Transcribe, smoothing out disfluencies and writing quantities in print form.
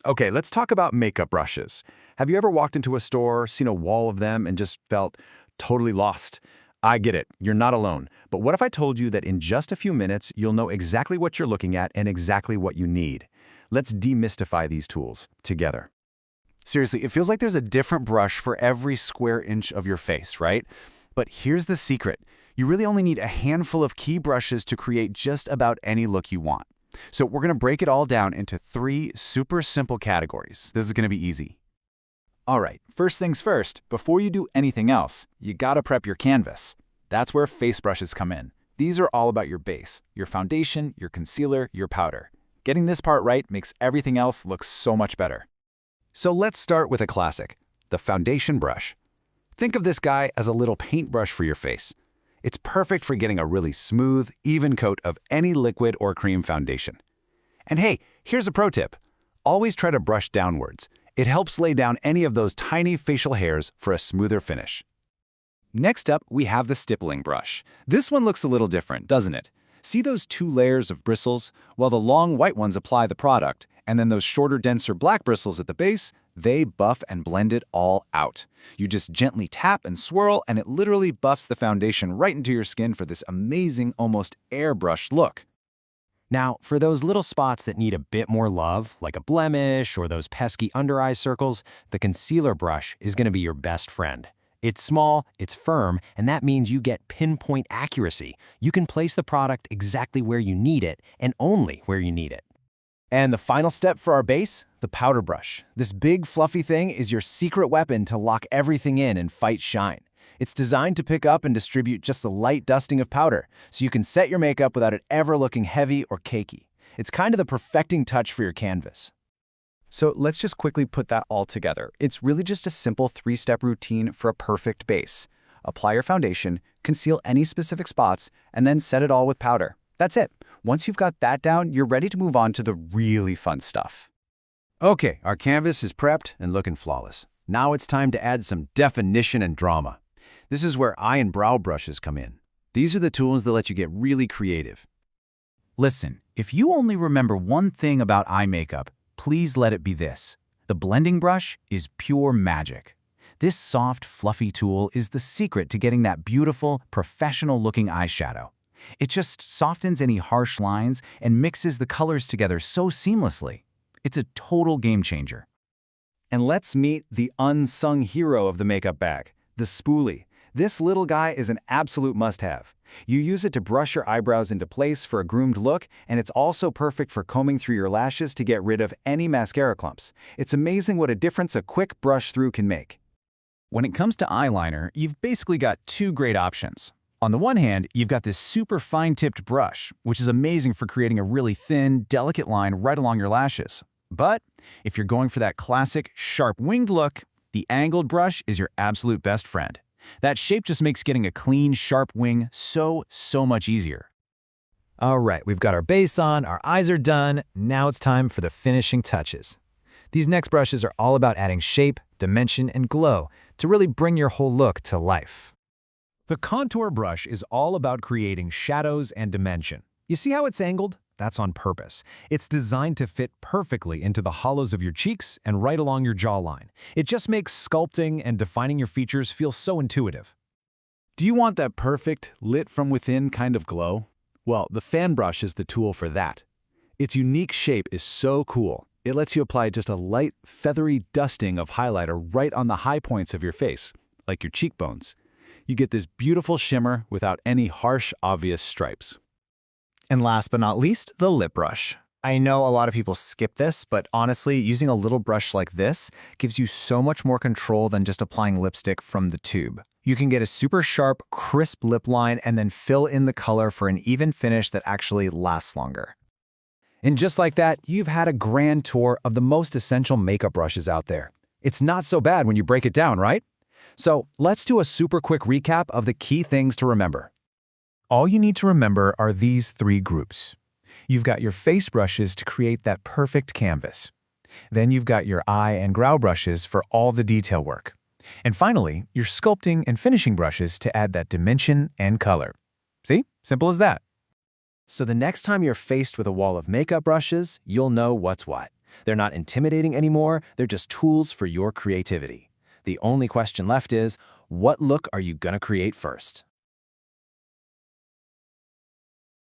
Okay, let's talk about makeup brushes. Have you ever walked into a store, seen a wall of them, and just felt totally lost? I get it, you're not alone. But what if I told you that in just a few minutes, you'll know exactly what you're looking at and exactly what you need? Let's demystify these tools together. Seriously, it feels like there's a different brush for every square inch of your face, right? But here's the secret. You really only need a handful of key brushes to create just about any look you want. So we're going to break it all down into 3 super simple categories. This is going to be easy. All right, first things first, before you do anything else, you gotta prep your canvas. That's where face brushes come in. These are all about your base, your foundation, your concealer, your powder. Getting this part right makes everything else look so much better. So let's start with a classic, the foundation brush. Think of this guy as a little paintbrush for your face. It's perfect for getting a really smooth, even coat of any liquid or cream foundation. And hey, here's a pro tip. Always try to brush downwards. It helps lay down any of those tiny facial hairs for a smoother finish. Next up, we have the stippling brush. This one looks a little different, doesn't it? See those 2 layers of bristles? Well, the long white ones apply the product, and then those shorter, denser black bristles at the base, they buff and blend it all out. You just gently tap and swirl, and it literally buffs the foundation right into your skin for this amazing, almost airbrushed look. Now, for those little spots that need a bit more love, like a blemish or those pesky under-eye circles, the concealer brush is going to be your best friend. It's small, it's firm, and that means you get pinpoint accuracy. You can place the product exactly where you need it, and only where you need it. And the final step for our base, the powder brush. This big fluffy thing is your secret weapon to lock everything in and fight shine. It's designed to pick up and distribute just a light dusting of powder, so you can set your makeup without it ever looking heavy or cakey. It's kind of the perfecting touch for your canvas. So let's just quickly put that all together. It's really just a simple 3-step routine for a perfect base. Apply your foundation, conceal any specific spots, and then set it all with powder. That's it. Once you've got that down, you're ready to move on to the really fun stuff. Okay, our canvas is prepped and looking flawless. Now it's time to add some definition and drama. This is where eye and brow brushes come in. These are the tools that let you get really creative. Listen, if you only remember one thing about eye makeup, please let it be this. The blending brush is pure magic. This soft, fluffy tool is the secret to getting that beautiful, professional-looking eyeshadow. It just softens any harsh lines and mixes the colors together so seamlessly. It's a total game changer. And let's meet the unsung hero of the makeup bag, the spoolie. This little guy is an absolute must-have. You use it to brush your eyebrows into place for a groomed look, and it's also perfect for combing through your lashes to get rid of any mascara clumps. It's amazing what a difference a quick brush through can make. When it comes to eyeliner, you've basically got 2 great options. On the one hand, you've got this super fine-tipped brush, which is amazing for creating a really thin, delicate line right along your lashes. But if you're going for that classic, sharp winged look, the angled brush is your absolute best friend. That shape just makes getting a clean, sharp wing so much easier. All right, we've got our base on, our eyes are done. Now it's time for the finishing touches. These next brushes are all about adding shape, dimension, and glow to really bring your whole look to life. The contour brush is all about creating shadows and dimension. You see how it's angled? That's on purpose. It's designed to fit perfectly into the hollows of your cheeks and right along your jawline. It just makes sculpting and defining your features feel so intuitive. Do you want that perfect, lit from within kind of glow? Well, the fan brush is the tool for that. Its unique shape is so cool. It lets you apply just a light, feathery dusting of highlighter right on the high points of your face, like your cheekbones. You get this beautiful shimmer without any harsh, obvious stripes. And last but not least, the lip brush. I know a lot of people skip this, but honestly, using a little brush like this gives you so much more control than just applying lipstick from the tube. You can get a super sharp, crisp lip line and then fill in the color for an even finish that actually lasts longer. And just like that, you've had a grand tour of the most essential makeup brushes out there. It's not so bad when you break it down, right? So let's do a super quick recap of the key things to remember. All you need to remember are these 3 groups. You've got your face brushes to create that perfect canvas. Then you've got your eye and brow brushes for all the detail work. And finally, your sculpting and finishing brushes to add that dimension and color. See? Simple as that. So the next time you're faced with a wall of makeup brushes, you'll know what's what. They're not intimidating anymore, they're just tools for your creativity. The only question left is, what look are you gonna create first?